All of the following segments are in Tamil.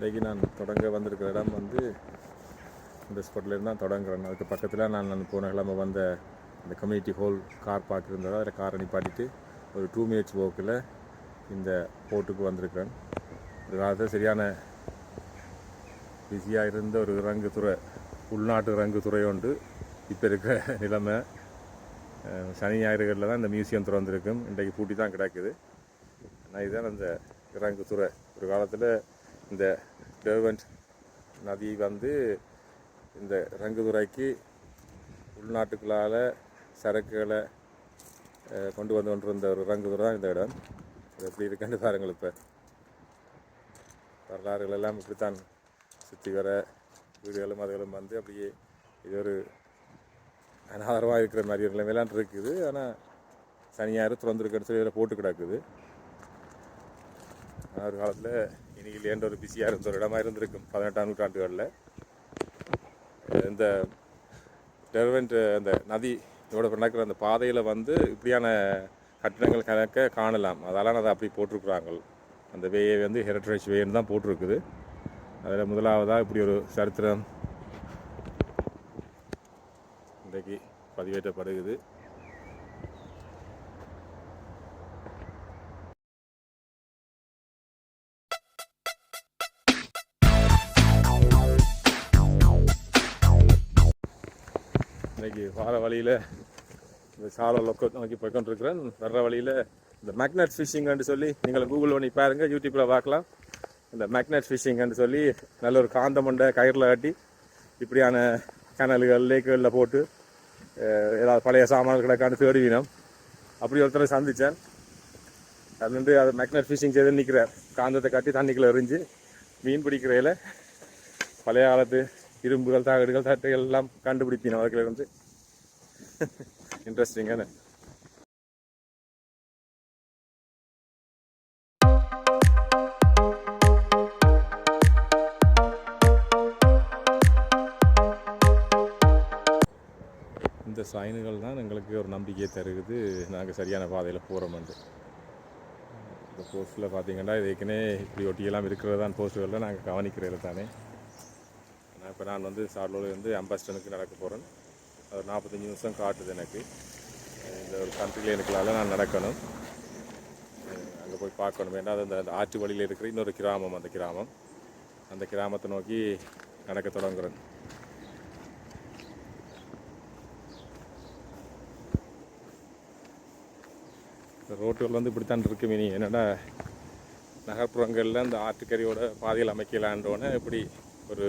இன்றைக்கி நான் தொடங்க வந்திருக்கிற இடம் வந்து இந்த ஸ்பாட்லேருந்து தான் தொடங்குறேன். அதுக்கு பக்கத்தில் நான் போன கிழமை வந்த இந்த கம்யூனிட்டி ஹால் கார் பார்க் இருந்ததோ அதில் காரை நிப்பாட்டிட்டு ஒரு 2 minutes போக்கில் இந்த போர்ட்டுக்கு வந்திருக்கிறேன். ஒரு காலத்தில் சரியான பிஸியாக இருந்த ஒரு இறங்குத்துறை, உள்நாட்டு இறங்குத்துறை உண்டு. இப்போ இருக்கிற நிலைமை சனி ஞாயிறுகளில் தான் இந்த மியூசியம் திறந்துருக்கும். இன்றைக்கு பூட்டி தான் கிடக்குது. ஆனால் இதுதான் அந்த இறங்குத்துறை. ஒரு காலத்தில் இந்த டெர்வெண்ட் நதி வந்து இந்த இறங்குதுறைக்கு உள்நாட்டுக்களால் சரக்குகளை கொண்டு வந்து கொண்டிருந்த ஒரு இறங்குதுறை தான் இந்த இடம். அது எப்படி இருக்குன்னு பாருங்கள். இப்போ வரலாறுகள் எல்லாம் இப்படித்தான் சுற்றி வர வீடுகளும் அதுகளும் வந்து அப்படியே இது ஒரு அனாதரமாக இருக்கிற மாதிரி ஒரு நிலைமையெல்லாம் இருக்குது. ஆனால் சனி ஞாயிறு திறந்துருக்குன்னு சொல்லி இதில் போட்டு கிடக்குது. ஒரு காலத்தில் இனியிலேன்ற ஒரு பிஸியாக இருந்த ஒரு இடமா இருந்திருக்கும் 18ஆம் நூற்றாண்டுகளில். இந்த டெர்வெண்ட் அந்த நதியோட நடக்கிற அந்த பாதையில் வந்து இப்படியான கட்டிடங்கள் கணக்க காணலாம். அதெல்லாம் அதை அப்படி போட்டிருக்குறாங்க. அந்த வேயை வந்து ஹெரிட்டேஜ் வேன்னு தான் போட்டிருக்குது. அதில் முதலாவதாக இப்படி ஒரு சரித்திரம் இன்றைக்கு பதிவேற்றப்படுகிறது. இன்றைக்கி வார வழியில் இந்த சாலை லொக்க நோக்கி போய்கொண்டிருக்கிறேன். வர்ற வழியில் இந்த மேக்னெட் ஃபிஷிங்னு சொல்லி நீங்கள் கூகுள் பண்ணி பாருங்கள், யூடியூப்பில் பார்க்கலாம். இந்த மேக்னெட் ஃபிஷிங்னு சொல்லி நல்ல ஒரு காந்தமண்டை கயிறில் கட்டி இப்படியான கனல்கள் லேக்குகளில் போட்டு ஏதாவது பழைய சாமான்கள் கிடக்கான்னு தேடுவினோம். அப்படி ஒருத்தரை சந்தித்தேன். அது வந்து அது மேக்னெட் ஃபிஷிங் செய்து நிற்கிறார். காந்தத்தை கட்டி தண்ணிக்குள்ளே எறிஞ்சு மீன் பிடிக்கிறதில் பழைய காலத்து இரும்புகள், தகடுகள், தட்டுகள் எல்லாம் கண்டுபிடிப்பினோம். அதுக்குள்ள இருந்து இன்ட்ரெஸ்டிங்கான இந்த சைனுகள் தான் எங்களுக்கு ஒரு நம்பிக்கையை தருகுது நாங்கள் சரியான பாதையில் போகிறோம்ண்டு. இந்த போஸ்ட்டில் பார்த்தீங்கன்னா இது ஏற்கனவே இப்படி ஒட்டியெல்லாம் இருக்கிறது தான் போஸ்ட்டுகளில் நாங்கள் கவனிக்கிறதில்ல தானே. இப்போ நான் வந்து சார்லோலேருந்து அம்பாஸ்டனுக்கு நடக்க போகிறேன். ஒரு 45 நிமிஷம் காட்டுது எனக்கு. இந்த ஒரு கண்ட்ரியில் எனக்குள்ளால நான் நடக்கணும். அங்கே போய் பார்க்கணும். ஏன்னா அது அந்த ஆற்று வழியில் இருக்கிற இன்னொரு கிராமம். அந்த கிராமத்தை நோக்கி நடக்க தொடங்குறேன். இந்த ரோட்டுகள் வந்து இப்படித்தான் இருக்கு மினி. என்னென்னா நகர்ப்புறங்களில் இந்த ஆற்றுக்கரையோட பாதையில் அமைக்கலான்றோன்னே இப்படி ஒரு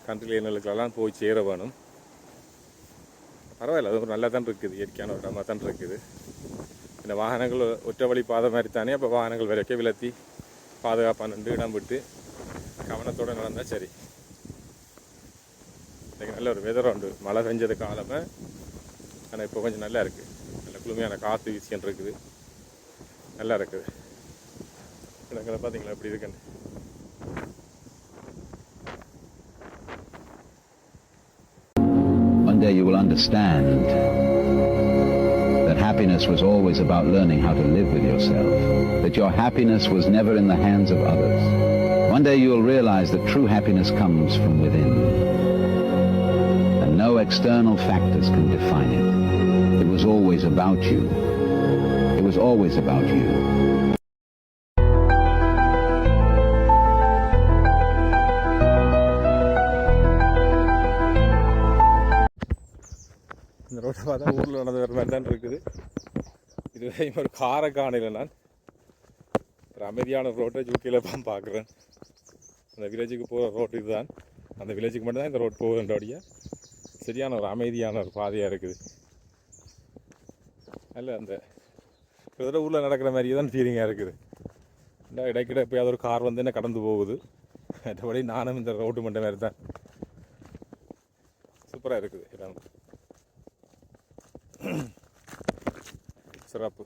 கண்ட்ரி லைன்களுக்கெல்லாம் போய் சேர வேணும். பரவாயில்ல, அது ஒரு நல்லா தான் இருக்குது. இயற்கையான ஒரு இடமாக தான் இருக்குது. இந்த வாகனங்கள் ஒற்றை வழி பாதை மாதிரி தானே. அப்போ வாகனங்கள் வரைக்கும் விலத்தி பாதுகாப்பாக இடம் விட்டு கவனத்தோடு நடந்தால் சரி. இன்றைக்கி நல்ல ஒரு வெதர் உண்டு. மழை பெஞ்சது காலமே. ஆனால் இப்போ கொஞ்சம் நல்லா இருக்குது. நல்ல குளுமையான காற்று வீசின்னு இருக்குது. நல்லா இருக்குது. இடங்களை பார்த்தீங்களா எப்படி இருக்குன்னு. You will understand that happiness was always about learning how to live with yourself, that your happiness was never in the hands of others. One day you will realize that true happiness comes from within, and no external factors can define it. It was always about you. It was always about you. இந்த ரோட்டை பார்த்தா ஊரில் நடந்து வர மாதிரி தான் இருக்குது. இதுவே ஒரு காரை காணல. நான் ஒரு அமைதியான ரோட்டை யூகேல தான் பார்க்குறேன். அந்த வில்லேஜுக்கு போகிற ரோட்டு இதுதான். அந்த வில்லேஜுக்கு மட்டும்தான் இந்த ரோட் போகுதுன்றோடைய சரியான ஒரு அமைதியான ஒரு பாதையாக இருக்குது. அல்ல அந்த கிட்டத்தட்ட ஊரில் நடக்கிற மாதிரியே தான் ஃபீலிங்காக இருக்குது. இந்த இடைக்கிட எப்போயாவது ஒரு கார் வந்து என்ன கடந்து போகுது. மற்றபடி நானும் இந்த ரோட்டு மண்டை மாதிரி தான். சூப்பராக இருக்குது இடம். சிறப்பு.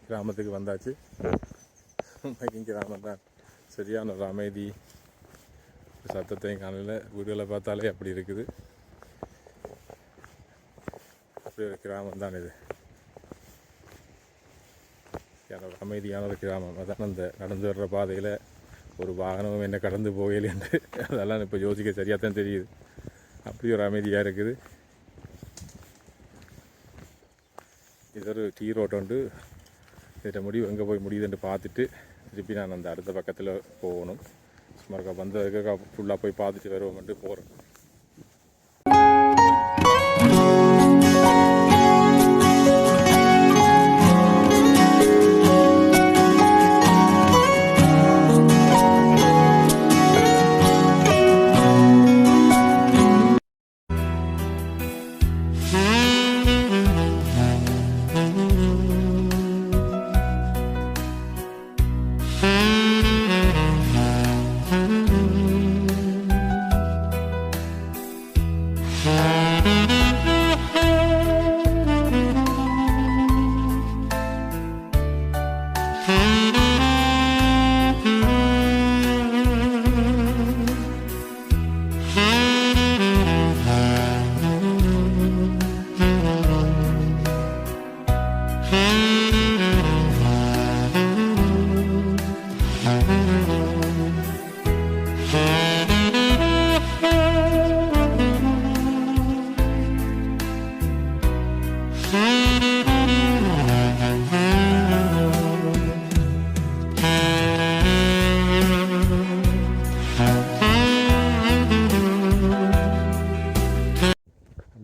கிராமத்துக்கு வந்தாச்சு. உண்மைக்கும் கிராமம் தான். சரியான ஒரு அமைதி, சத்தத்தையும் காணல. வீடுகளை பார்த்தாலே அப்படி இருக்குது. அப்படி ஒரு கிராமம் தான் இது. ஒரு அமைதியான ஒரு கிராமம். அதான் அந்த நடந்து வர்ற பாதையில் ஒரு வாகனமும் என்ன கடந்து போகல என்று அதெல்லாம் இப்போ யோசிக்க சரியாக தான் தெரியுது. அப்படி ஒரு அமைதியாக இருக்குது. இது ஒரு டீ ரோட் உண்டு. இதில் முடிவு எங்கே போய் முடியுதுன்னு பார்த்துட்டு திருப்பி நான் அந்த அடுத்த பக்கத்தில் போகணும். சும்மா வந்ததுக்கு ஃபுல்லாக போய் பார்த்துட்டு வருவோம்ட்டு போகிறேன்.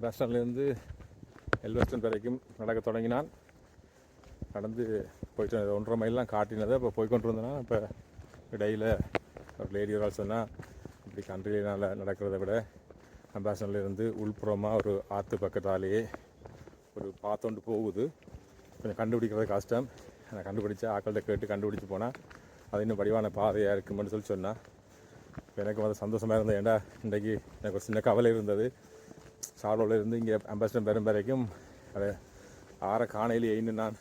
பஸ் ஸ்டாண்ட்லேருந்து எல்வெஸ்டன் வரைக்கும் நடக்க தொடங்கினான். நடந்து போயிட்டு 1.5 மைல்லாம் காட்டினதை இப்போ போய்கொண்டு இருந்தேன்னா, இப்போ இடையில் ஒரு லேடி ஒரு ஆள் சொன்னால், இப்படி கண்ட்ரியினால் நடக்கிறத விட அம்பாசன்லேருந்து உள்புறமாக ஒரு ஆற்று பக்கத்தாலேயே ஒரு பாத்தொண்டு போகுது. கொஞ்சம் கண்டுபிடிக்கிறது கஷ்டம். நான் கண்டுபிடிச்சா ஆக்கள்கிட்ட கேட்டு கண்டுபிடிச்சி போனால் அது இன்னும் வடிவான பாதையாக இருக்குமென்னு சொன்னால் எனக்கு வந்து சந்தோஷமாக இருந்தது. ஏன்டா இன்றைக்கி எனக்கு ஒரு சின்ன கவலை இருந்தது. சாலோவில் இருந்து இங்கே அம்பாசன் பெரும் வரைக்கும் அதை ஆற காணையிலேயே இன்னும் நான்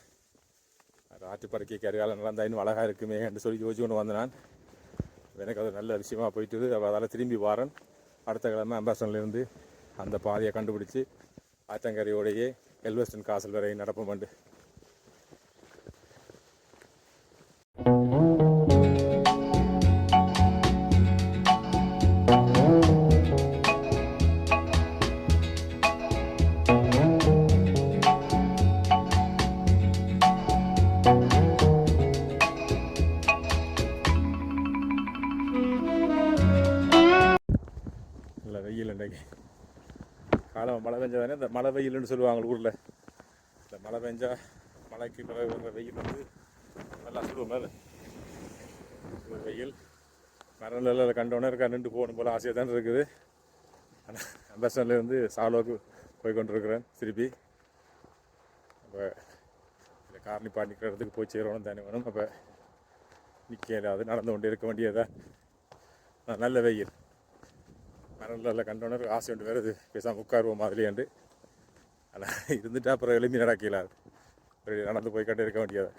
ஆற்றுப்பறக்கை கருகாலம் நடந்தால் இன்னும் அழகாக இருக்குமே என்று சொல்லி யோசிச்சு கொண்டு வந்தேன் நான். எனக்கு அது நல்ல விஷயமா போயிட்டுது. அதால் திரும்பி வாரன். அடுத்த கிழமை அம்பாசன்லேருந்து அந்த பாதையை கண்டுபிடிச்சி ஆற்றங்கரையோடையே எல்வெஸ்டன் காசல் வரை நடப்போம். வெயில் இன்றைக்கு காலம் மழை பெஞ்சாதானே இந்த மழை வெயில்னு சொல்லுவாங்க ஊரில். இந்த மழை பெஞ்சா மழைக்கு பிறகு வெயில் வந்து நல்லா சுடுவோம். மேலே வெயில் மரநிலையில் கண்டோன்னே இருக்கா நின்று போகணும் போல் ஆசையாக தான் இருக்குது. ஆனால் அம்பாசன்லேருந்து சாலோக்கு போய் கொண்டு இருக்கிறேன் திருப்பி. அப்போ இந்த கார் நிப்பாட்டிக்கிற இடத்துக்கு போய் சேரணும் தானே வேணும். அப்போ நிற்கலாது, நடந்து கொண்டு இருக்க வேண்டியதான். நல்ல வெயில் மரநிலையில் கண்டோன்னே ஆசை ஒன்று வருது, பேசாமல் உட்காருவோம் மாதிரியாண்டு. ஆனால் இருந்துட்டா அப்புறம் எலும்பி நடக்கலாது. நடந்து போய் கண்டு இருக்க வேண்டியது.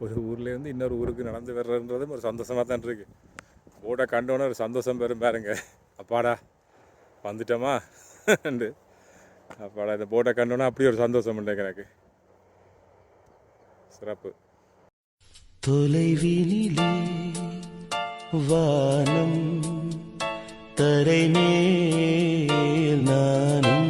ஒரு ஊர்லேருந்து இன்னொரு ஊருக்கு நடந்து வர்றதுன்றதும் ஒரு சந்தோஷமாக தான் இருக்குது. போட்டை கண்டோன்னே ஒரு சந்தோஷம் பெறும் பாருங்க. அப்பாடா வந்துட்டோமா அண்டு அப்பாடா இந்த போட்டை கண்டோன்னா அப்படி ஒரு சந்தோஷம் உண்டு எனக்கு. சிறப்பு. தொலைவினிலே வானம் தரைமேல் நானும்